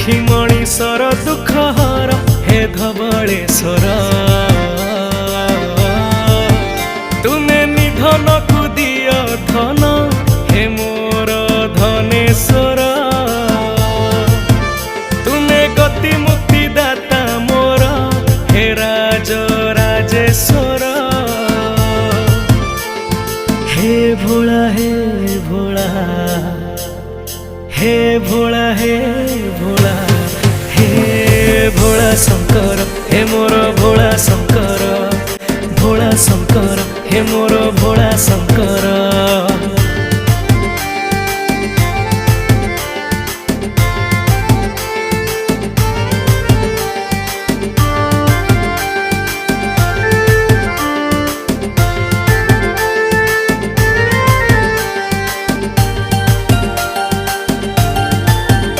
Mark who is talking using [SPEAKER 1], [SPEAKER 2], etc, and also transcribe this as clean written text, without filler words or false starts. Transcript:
[SPEAKER 1] दुखी मणिषर दुख हर हे धवलेश्वर तुमे निधन को दियो धन हे मोर धनेश्वर तुमे गति मुक्ति दाता मोर हे राज राजेश्वर हे भोला हे भोला हे भोला हे भोला हे भोला शंकर हे मोर भोला शंकर हे मोर भोला शंकर।